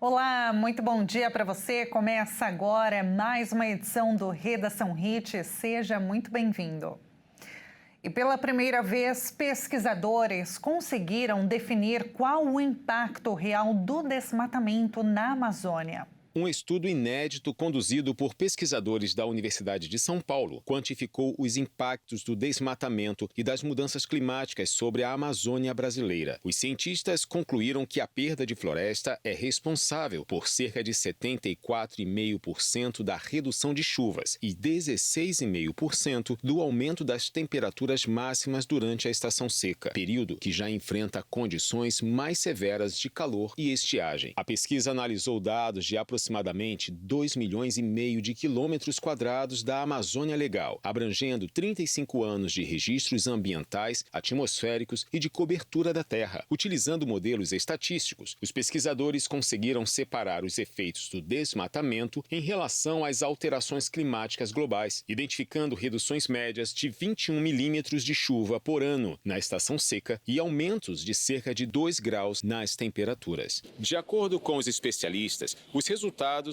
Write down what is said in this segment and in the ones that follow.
Olá, muito bom dia para você. Começa agora mais uma edição do Redação Hit. Seja muito bem-vindo. E pela primeira vez, pesquisadores conseguiram definir qual o impacto real do desmatamento na Amazônia. Um estudo inédito conduzido por pesquisadores da Universidade de São Paulo quantificou os impactos do desmatamento e das mudanças climáticas sobre a Amazônia brasileira. Os cientistas concluíram que a perda de floresta é responsável por cerca de 74,5% da redução de chuvas e 16,5% do aumento das temperaturas máximas durante a estação seca, período que já enfrenta condições mais severas de calor e estiagem. A pesquisa analisou dados de aproximadamente 2,5 milhões de quilômetros quadrados da Amazônia Legal, abrangendo 35 anos de registros ambientais, atmosféricos e de cobertura da Terra. Utilizando modelos estatísticos, os pesquisadores conseguiram separar os efeitos do desmatamento em relação às alterações climáticas globais, identificando reduções médias de 21 milímetros de chuva por ano na estação seca e aumentos de cerca de 2 graus nas temperaturas. De acordo com os especialistas, os resultados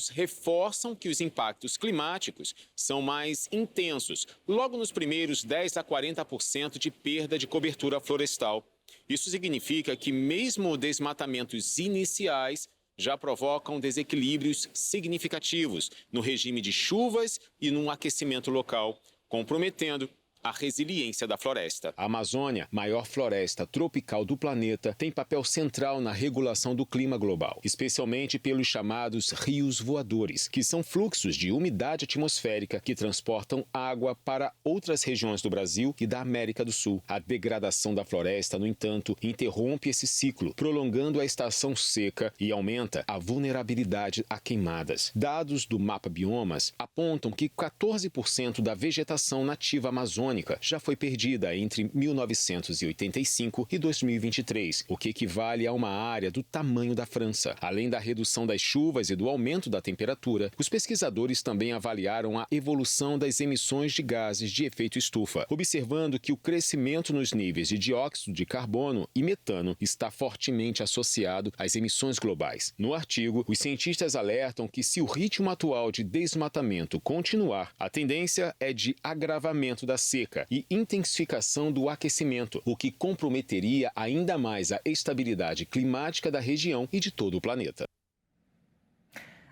reforçam que os impactos climáticos são mais intensos, logo nos primeiros 10 a 40% de perda de cobertura florestal. Isso significa que mesmo desmatamentos iniciais já provocam desequilíbrios significativos no regime de chuvas e no aquecimento local, comprometendo a resiliência da floresta. A Amazônia, maior floresta tropical do planeta, tem papel central na regulação do clima global, especialmente pelos chamados rios voadores, que são fluxos de umidade atmosférica que transportam água para outras regiões do Brasil e da América do Sul. A degradação da floresta, no entanto, interrompe esse ciclo, prolongando a estação seca e aumenta a vulnerabilidade a queimadas. Dados do Mapa Biomas apontam que 14% da vegetação nativa amazônica já foi perdida entre 1985 e 2023, o que equivale a uma área do tamanho da França. Além da redução das chuvas e do aumento da temperatura, os pesquisadores também avaliaram a evolução das emissões de gases de efeito estufa, observando que o crescimento nos níveis de dióxido de carbono e metano está fortemente associado às emissões globais. No artigo, os cientistas alertam que se o ritmo atual de desmatamento continuar, a tendência é de agravamento da seca e intensificação do aquecimento, o que comprometeria ainda mais a estabilidade climática da região e de todo o planeta.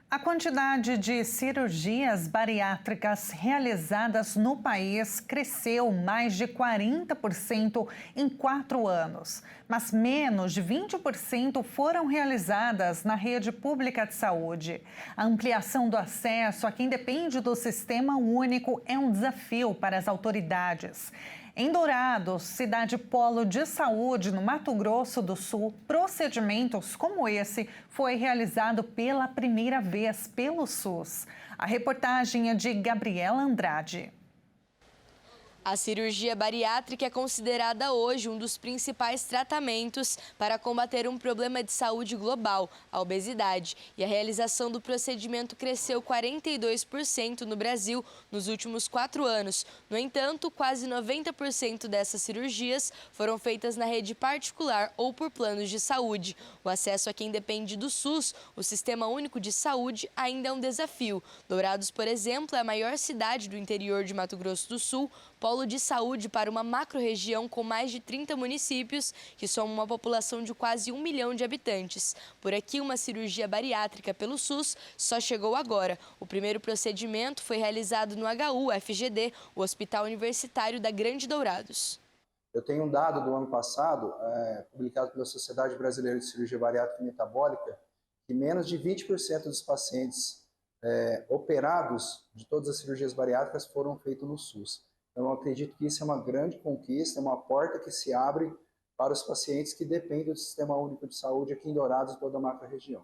A quantidade de cirurgias bariátricas realizadas no país cresceu mais de 40% em 4 anos, mas menos de 20% foram realizadas na rede pública de saúde. A ampliação do acesso a quem depende do Sistema Único é um desafio para as autoridades. Em Dourados, cidade polo de saúde no Mato Grosso do Sul, procedimentos como esse foi realizado pela primeira vez pelo SUS. A reportagem é de Gabriela Andrade. A cirurgia bariátrica é considerada hoje um dos principais tratamentos para combater um problema de saúde global, a obesidade. E a realização do procedimento cresceu 42% no Brasil nos últimos 4 anos. No entanto, quase 90% dessas cirurgias foram feitas na rede particular ou por planos de saúde. O acesso a quem depende do SUS, o Sistema Único de Saúde, ainda é um desafio. Dourados, por exemplo, é a maior cidade do interior de Mato Grosso do Sul, polo de saúde para uma macro-região com mais de 30 municípios, que somam uma população de quase 1 milhão de habitantes. Por aqui, uma cirurgia bariátrica pelo SUS só chegou agora. O primeiro procedimento foi realizado no HU-FGD, o Hospital Universitário da Grande Dourados. Eu tenho um dado do ano passado, publicado pela Sociedade Brasileira de Cirurgia Bariátrica e Metabólica, que menos de 20% dos pacientes operados de todas as cirurgias bariátricas foram feitos no SUS. Então, eu acredito que isso é uma grande conquista, é uma porta que se abre para os pacientes que dependem do Sistema Único de Saúde aqui em Dourados e toda a macro-região.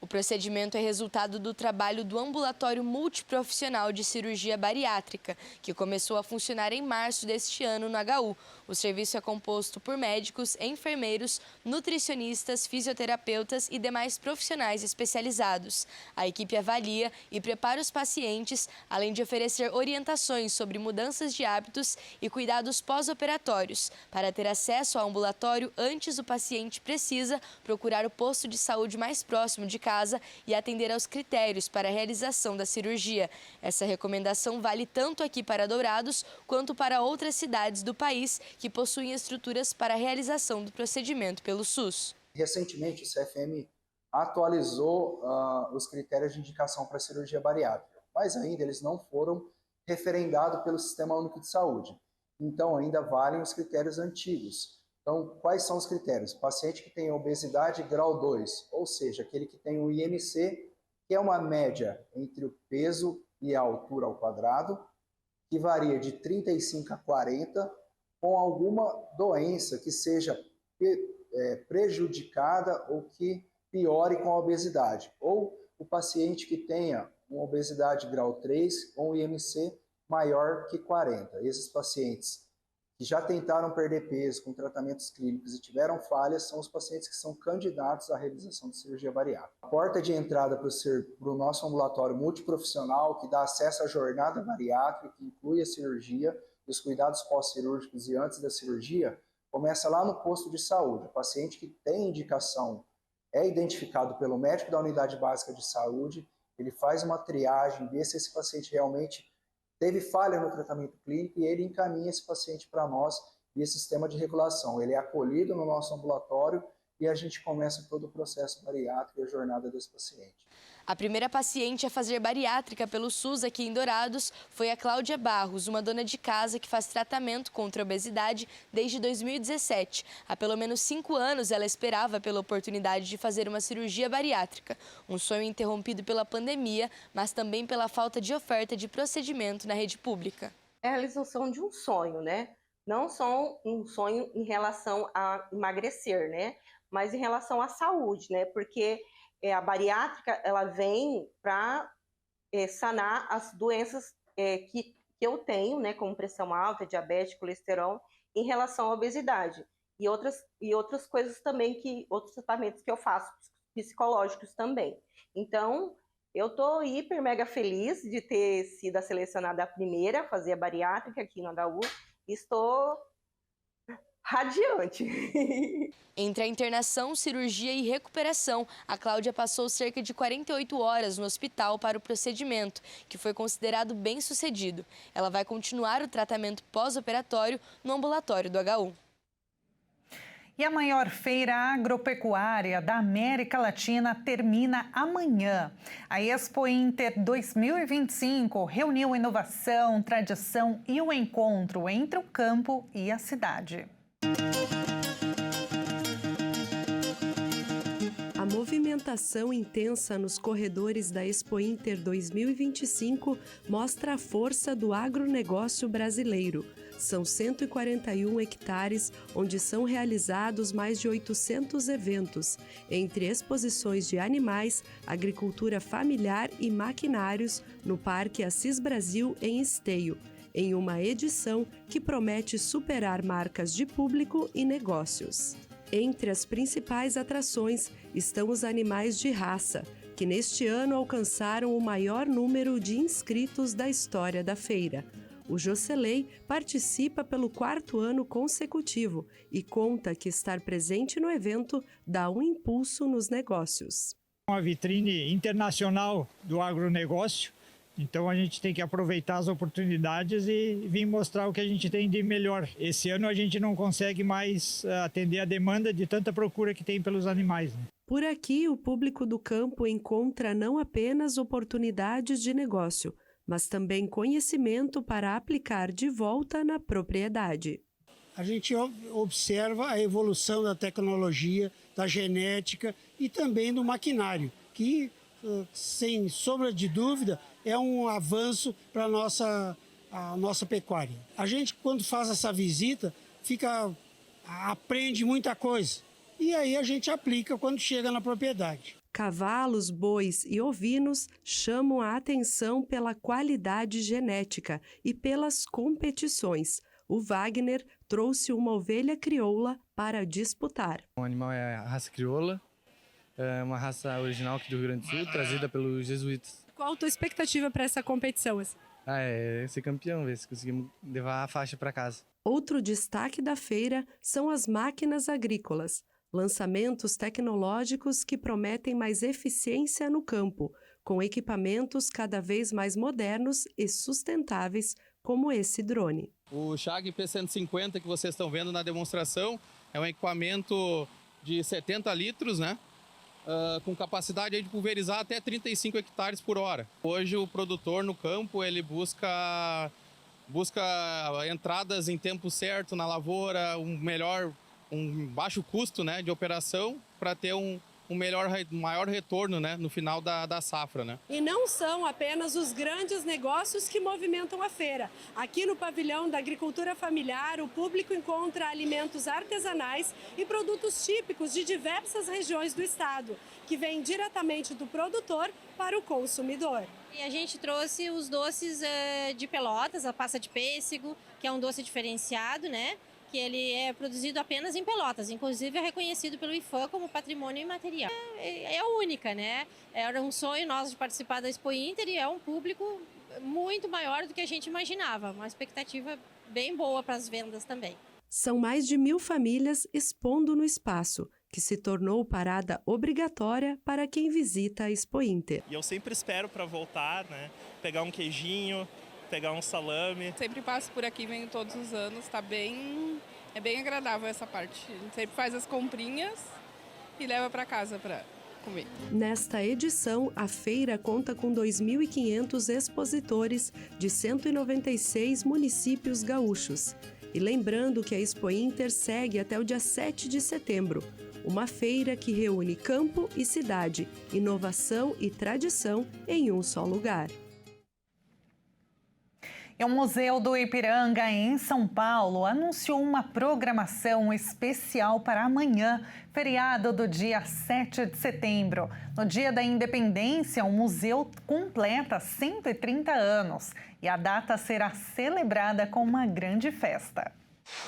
O procedimento é resultado do trabalho do Ambulatório Multiprofissional de Cirurgia Bariátrica, que começou a funcionar em março deste ano no HU. O serviço é composto por médicos, enfermeiros, nutricionistas, fisioterapeutas e demais profissionais especializados. A equipe avalia e prepara os pacientes, além de oferecer orientações sobre mudanças de hábitos e cuidados pós-operatórios. Para ter acesso ao ambulatório antes, o paciente precisa procurar o posto de saúde mais próximo de casa e atender aos critérios para a realização da cirurgia. Essa recomendação vale tanto aqui para Dourados quanto para outras cidades do país que possuem estruturas para a realização do procedimento pelo SUS. Recentemente, o CFM atualizou os critérios de indicação para a cirurgia bariátrica, mas ainda eles não foram referendados pelo Sistema Único de Saúde. Então, ainda valem os critérios antigos. Então, quais são os critérios? Paciente que tem obesidade grau 2, ou seja, aquele que tem o IMC, que é uma média entre o peso e a altura ao quadrado, que varia de 35 a 40, com alguma doença que seja prejudicada ou que piore com a obesidade. Ou o paciente que tenha uma obesidade grau 3 com o IMC maior que 40. Esses pacientes que já tentaram perder peso com tratamentos clínicos e tiveram falhas são os pacientes que são candidatos à realização de cirurgia bariátrica. A porta de entrada para o nosso ambulatório multiprofissional, que dá acesso à jornada bariátrica, que inclui a cirurgia, os cuidados pós-cirúrgicos e antes da cirurgia, começa lá no posto de saúde. O paciente que tem indicação é identificado pelo médico da unidade básica de saúde, ele faz uma triagem, vê se esse paciente realmente teve falha no tratamento clínico e ele encaminha esse paciente para nós via sistema de regulação. Ele é acolhido no nosso ambulatório e a gente começa todo o processo bariátrico e a jornada desse paciente. A primeira paciente a fazer bariátrica pelo SUS aqui em Dourados foi a Cláudia Barros, uma dona de casa que faz tratamento contra a obesidade desde 2017. Há pelo menos 5 anos ela esperava pela oportunidade de fazer uma cirurgia bariátrica. Um sonho interrompido pela pandemia, mas também pela falta de oferta de procedimento na rede pública. É a realização de um sonho, né? Não só um sonho em relação a emagrecer, né? Mas em relação à saúde, né? Porque a bariátrica, ela vem para sanar as doenças que eu tenho, né, como pressão alta, diabetes, colesterol, em relação à obesidade. E outras coisas também, outros tratamentos que eu faço, psicológicos também. Então, eu estou hiper mega feliz de ter sido selecionada a primeira a fazer a bariátrica aqui no HU. Estou radiante. Entre a internação, cirurgia e recuperação, a Cláudia passou cerca de 48 horas no hospital para o procedimento, que foi considerado bem-sucedido. Ela vai continuar o tratamento pós-operatório no ambulatório do HU. E a maior feira agropecuária da América Latina termina amanhã. A Expo Inter 2025 reuniu inovação, tradição e o encontro entre o campo e a cidade. A movimentação intensa nos corredores da Expo Inter 2025 mostra a força do agronegócio brasileiro. São 141 hectares, onde são realizados mais de 800 eventos, entre exposições de animais, agricultura familiar e maquinários, no Parque Assis Brasil, em Esteio, em uma edição que promete superar marcas de público e negócios. Entre as principais atrações estão os animais de raça, que neste ano alcançaram o maior número de inscritos da história da feira. O Jocelei participa pelo 4º ano consecutivo e conta que estar presente no evento dá um impulso nos negócios. Uma vitrine internacional do agronegócio, então a gente tem que aproveitar as oportunidades e vir mostrar o que a gente tem de melhor. Esse ano a gente não consegue mais atender a demanda de tanta procura que tem pelos animais, né? Por aqui, o público do campo encontra não apenas oportunidades de negócio, mas também conhecimento para aplicar de volta na propriedade. A gente observa a evolução da tecnologia, da genética e também do maquinário, que, sem sombra de dúvida, é um avanço para a nossa pecuária. A gente, quando faz essa visita, aprende muita coisa e aí a gente aplica quando chega na propriedade. Cavalos, bois e ovinos chamam a atenção pela qualidade genética e pelas competições. O Wagner trouxe uma ovelha crioula para disputar. O animal é a raça crioula, é uma raça original aqui do Rio Grande do Sul, trazida pelos jesuítas. Qual a tua expectativa para essa competição? É ser campeão, ver se conseguimos levar a faixa para casa. Outro destaque da feira são as máquinas agrícolas, lançamentos tecnológicos que prometem mais eficiência no campo, com equipamentos cada vez mais modernos e sustentáveis, como esse drone. O Chag P150 que vocês estão vendo na demonstração é um equipamento de 70 litros, né? Com capacidade de pulverizar até 35 hectares por hora. Hoje o produtor no campo ele busca entradas em tempo certo na lavoura, um baixo custo, né, de operação para ter um maior retorno, né, no final da safra, né? E não são apenas os grandes negócios que movimentam a feira. Aqui no pavilhão da agricultura familiar, o público encontra alimentos artesanais e produtos típicos de diversas regiões do estado, que vêm diretamente do produtor para o consumidor. E a gente trouxe os doces de Pelotas, a passa de pêssego, que é um doce diferenciado, né? Que ele é produzido apenas em Pelotas, inclusive é reconhecido pelo IFAM como patrimônio imaterial. É única, né? Era um sonho nosso de participar da Expo Inter e é um público muito maior do que a gente imaginava, uma expectativa bem boa para as vendas também. São mais de 1.000 famílias expondo no espaço, que se tornou parada obrigatória para quem visita a Expo Inter. E eu sempre espero para voltar, né? Pegar um queijinho, pegar um salame. Sempre passo por aqui, venho todos os anos, é bem agradável essa parte. A gente sempre faz as comprinhas e leva para casa para comer. Nesta edição, a feira conta com 2.500 expositores de 196 municípios gaúchos. E lembrando que a Expo Inter segue até o dia 7 de setembro, uma feira que reúne campo e cidade, inovação e tradição em um só lugar. O Museu do Ipiranga, em São Paulo, anunciou uma programação especial para amanhã, feriado do dia 7 de setembro. No Dia da Independência, o museu completa 130 anos e a data será celebrada com uma grande festa.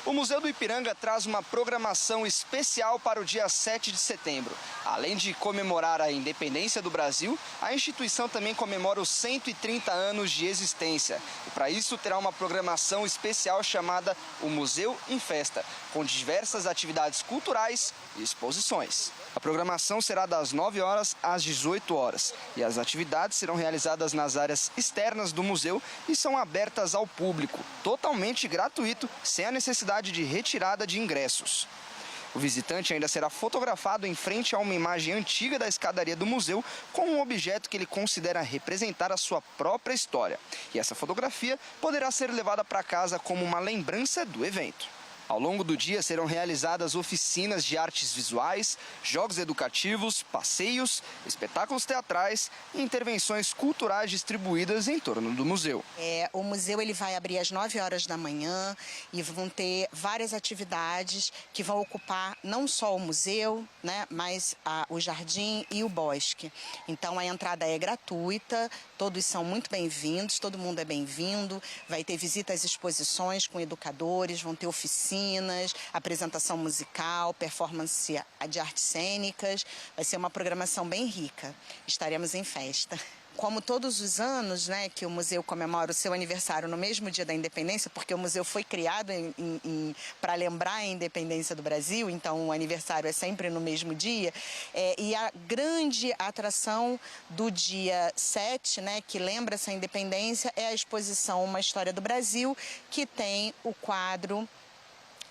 O Museu do Ipiranga traz uma programação especial para o dia 7 de setembro. Além de comemorar a independência do Brasil, a instituição também comemora os 130 anos de existência. E para isso terá uma programação especial chamada o Museu em Festa, com diversas atividades culturais e exposições. A programação será das 9 horas às 18 horas e as atividades serão realizadas nas áreas externas do museu e são abertas ao público, totalmente gratuito, sem a necessidade de retirada de ingressos. O visitante ainda será fotografado em frente a uma imagem antiga da escadaria do museu com um objeto que ele considera representar a sua própria história. E essa fotografia poderá ser levada para casa como uma lembrança do evento. Ao longo do dia serão realizadas oficinas de artes visuais, jogos educativos, passeios, espetáculos teatrais e intervenções culturais distribuídas em torno do museu. O museu ele vai abrir às 9 horas da manhã e vão ter várias atividades que vão ocupar não só o museu, né, mas o jardim e o bosque. Então a entrada é gratuita, todos são muito bem-vindos, todo mundo é bem-vindo. Vai ter visitas às exposições com educadores, vão ter oficinas, apresentação musical, performance de artes cênicas. Vai ser uma programação bem rica. Estaremos em festa. Como todos os anos, né, que o museu comemora o seu aniversário no mesmo dia da independência, porque o museu foi criado para lembrar a independência do Brasil, então o aniversário é sempre no mesmo dia. E a grande atração do dia 7, né, que lembra essa independência, é a exposição Uma História do Brasil, que tem o quadro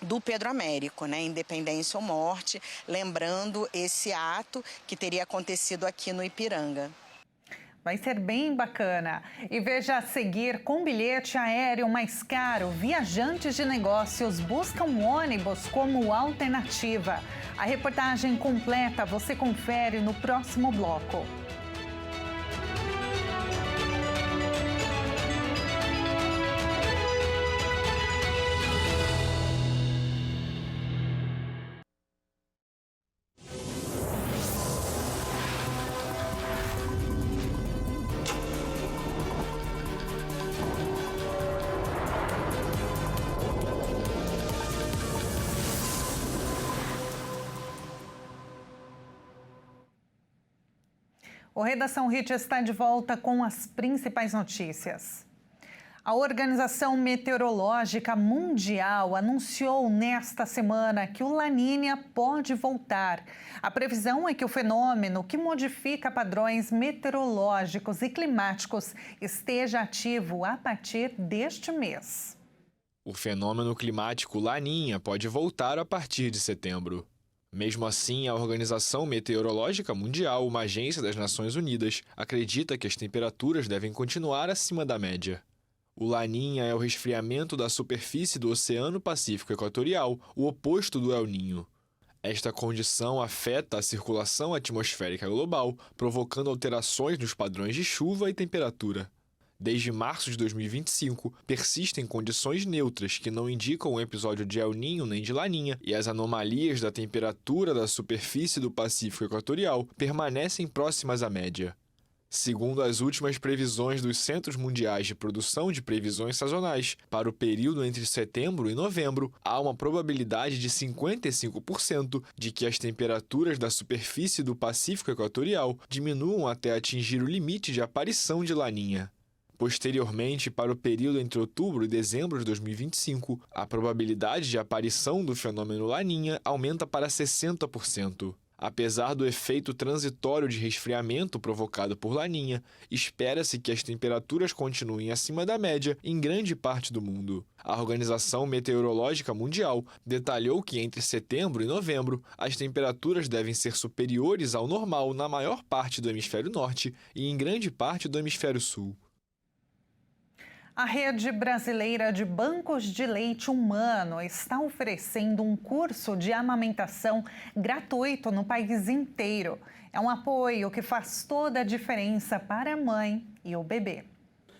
do Pedro Américo, né, Independência ou Morte, lembrando esse ato que teria acontecido aqui no Ipiranga. Vai ser bem bacana. E veja a seguir, com bilhete aéreo mais caro, viajantes de negócios buscam ônibus como alternativa. A reportagem completa você confere no próximo bloco. O Redação Hit está de volta com as principais notícias. A Organização Meteorológica Mundial anunciou nesta semana que o La Niña pode voltar. A previsão é que o fenômeno que modifica padrões meteorológicos e climáticos esteja ativo a partir deste mês. O fenômeno climático La Niña pode voltar a partir de setembro. Mesmo assim, a Organização Meteorológica Mundial, uma agência das Nações Unidas, acredita que as temperaturas devem continuar acima da média. O La Niña é o resfriamento da superfície do Oceano Pacífico Equatorial, o oposto do El Niño. Esta condição afeta a circulação atmosférica global, provocando alterações nos padrões de chuva e temperatura. Desde março de 2025, persistem condições neutras que não indicam um episódio de El Niño nem de La Niña, e as anomalias da temperatura da superfície do Pacífico Equatorial permanecem próximas à média. Segundo as últimas previsões dos Centros Mundiais de Produção de Previsões Sazonais, para o período entre setembro e novembro, há uma probabilidade de 55% de que as temperaturas da superfície do Pacífico Equatorial diminuam até atingir o limite de aparição de La Niña. Posteriormente, para o período entre outubro e dezembro de 2025, a probabilidade de aparição do fenômeno La Niña aumenta para 60%. Apesar do efeito transitório de resfriamento provocado por La Niña, espera-se que as temperaturas continuem acima da média em grande parte do mundo. A Organização Meteorológica Mundial detalhou que entre setembro e novembro, as temperaturas devem ser superiores ao normal na maior parte do hemisfério norte e em grande parte do hemisfério sul. A Rede Brasileira de Bancos de Leite Humano está oferecendo um curso de amamentação gratuito no país inteiro. É um apoio que faz toda a diferença para a mãe e o bebê.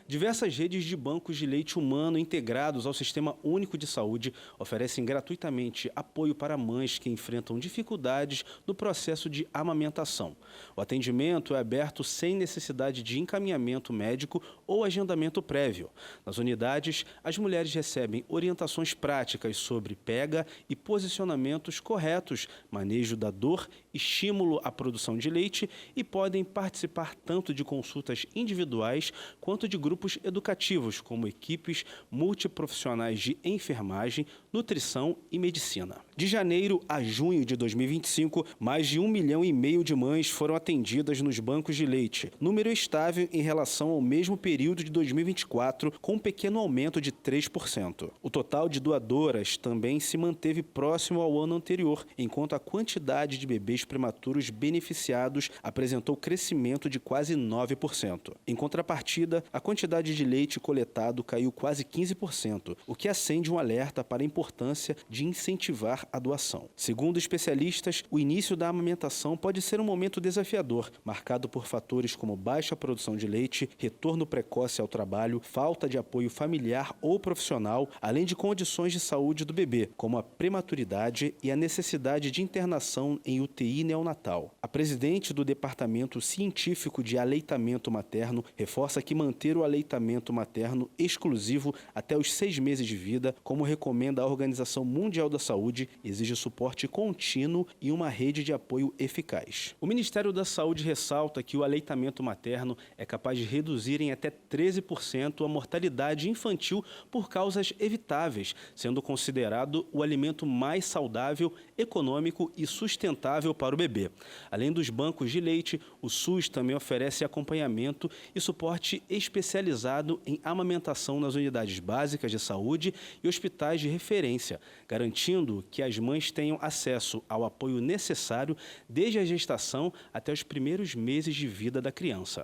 Diversas redes de bancos de leite humano integrados ao Sistema Único de Saúde oferecem gratuitamente apoio para mães que enfrentam dificuldades no processo de amamentação. O atendimento é aberto sem necessidade de encaminhamento médico ou agendamento prévio. Nas unidades, as mulheres recebem orientações práticas sobre pega e posicionamentos corretos, manejo da dor, estímulo à produção de leite e podem participar tanto de consultas individuais quanto de grupos educativos, como equipes multiprofissionais de enfermagem, nutrição e medicina. De janeiro a junho de 2025, mais de 1,5 milhão de mães foram atendidas nos bancos de leite, número estável em relação ao mesmo período de 2024, com um pequeno aumento de 3%. O total de doadoras também se manteve próximo ao ano anterior, enquanto a quantidade de bebês prematuros beneficiados apresentou crescimento de quase 9%. Em contrapartida, a quantidade de leite coletado caiu quase 15%, o que acende um alerta para a importância de incentivar a doação. Segundo especialistas, o início da amamentação pode ser um momento desafiador, marcado por fatores como baixa produção de leite, retorno precoce ao trabalho, falta de apoio familiar ou profissional, além de condições de saúde do bebê, como a prematuridade e a necessidade de internação em UTI neonatal. A presidente do Departamento Científico de Aleitamento Materno reforça que manter o aleitamento materno exclusivo até os 6 meses de vida, como recomenda a Organização Mundial da Saúde, exige suporte contínuo e uma rede de apoio eficaz. O Ministério da Saúde ressalta que o aleitamento materno é capaz de reduzir em até 13% a mortalidade infantil por causas evitáveis, sendo considerado o alimento mais saudável, econômico e sustentável para o bebê. Além dos bancos de leite, o SUS também oferece acompanhamento e suporte especializado em amamentação nas unidades básicas de saúde e hospitais de referência, garantindo que as mães tenham acesso ao apoio necessário desde a gestação até os primeiros meses de vida da criança.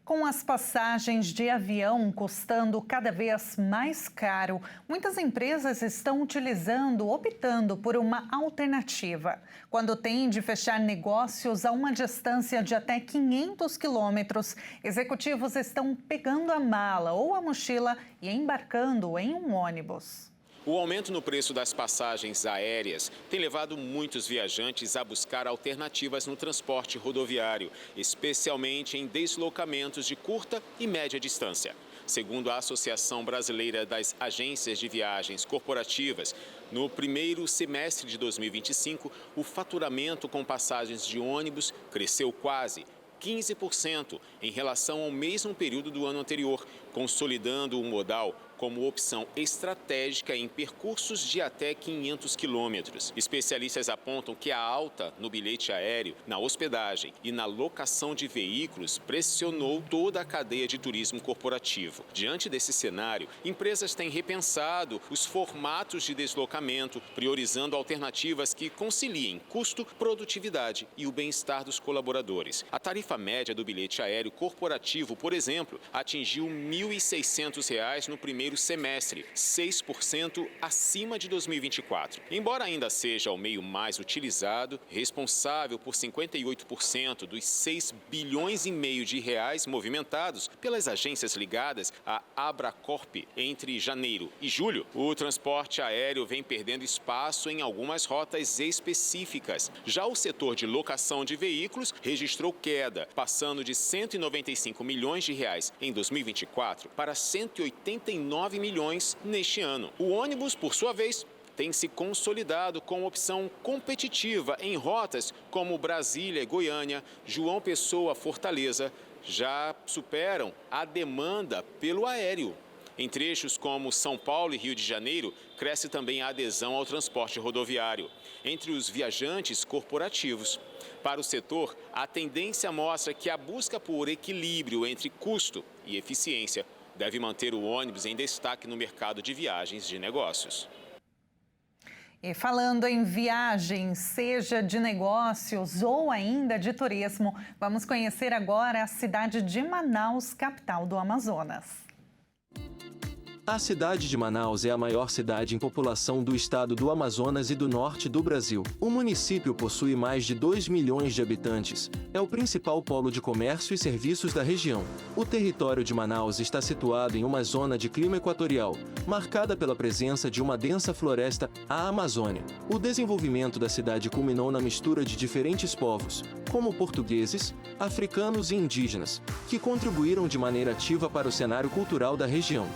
Com as passagens de avião custando cada vez mais caro, muitas empresas estão optando por uma alternativa. Quando tem de fechar negócios a uma distância de até 500 quilômetros, executivos estão pegando a mala ou a mochila e embarcando em um ônibus. O aumento no preço das passagens aéreas tem levado muitos viajantes a buscar alternativas no transporte rodoviário, especialmente em deslocamentos de curta e média distância. Segundo a Associação Brasileira das Agências de Viagens Corporativas, no primeiro semestre de 2025, o faturamento com passagens de ônibus cresceu quase 15% em relação ao mesmo período do ano anterior, consolidando o modal como opção estratégica em percursos de até 500 quilômetros. Especialistas apontam que a alta no bilhete aéreo, na hospedagem e na locação de veículos pressionou toda a cadeia de turismo corporativo. Diante desse cenário, empresas têm repensado os formatos de deslocamento, priorizando alternativas que conciliem custo, produtividade e o bem-estar dos colaboradores. A tarifa média do bilhete aéreo corporativo, por exemplo, atingiu R$ 1.600 no primeiro semestre, 6% acima de 2024. Embora ainda seja o meio mais utilizado, responsável por 58% dos 6 bilhões e meio de reais movimentados pelas agências ligadas à Abracorp entre janeiro e julho, o transporte aéreo vem perdendo espaço em algumas rotas específicas. Já o setor de locação de veículos registrou queda, passando de 195 milhões de reais em 2024 para 189 milhões neste ano. O ônibus, por sua vez, tem se consolidado como opção competitiva em rotas como Brasília e Goiânia, João Pessoa, Fortaleza, já superam a demanda pelo aéreo. Em trechos como São Paulo e Rio de Janeiro, cresce também a adesão ao transporte rodoviário entre os viajantes corporativos. Para o setor, a tendência mostra que a busca por equilíbrio entre custo e eficiência deve manter o ônibus em destaque no mercado de viagens de negócios. E falando em viagens, seja de negócios ou ainda de turismo, vamos conhecer agora a cidade de Manaus, capital do Amazonas. A cidade de Manaus é a maior cidade em população do estado do Amazonas e do norte do Brasil. O município possui mais de 2 milhões de habitantes. É o principal polo de comércio e serviços da região. O território de Manaus está situado em uma zona de clima equatorial, marcada pela presença de uma densa floresta, a Amazônia. O desenvolvimento da cidade culminou na mistura de diferentes povos, como portugueses, africanos e indígenas, que contribuíram de maneira ativa para o cenário cultural da região.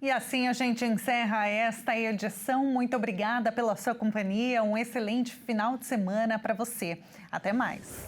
E assim a gente encerra esta edição. Muito obrigada pela sua companhia. Um excelente final de semana para você. Até mais.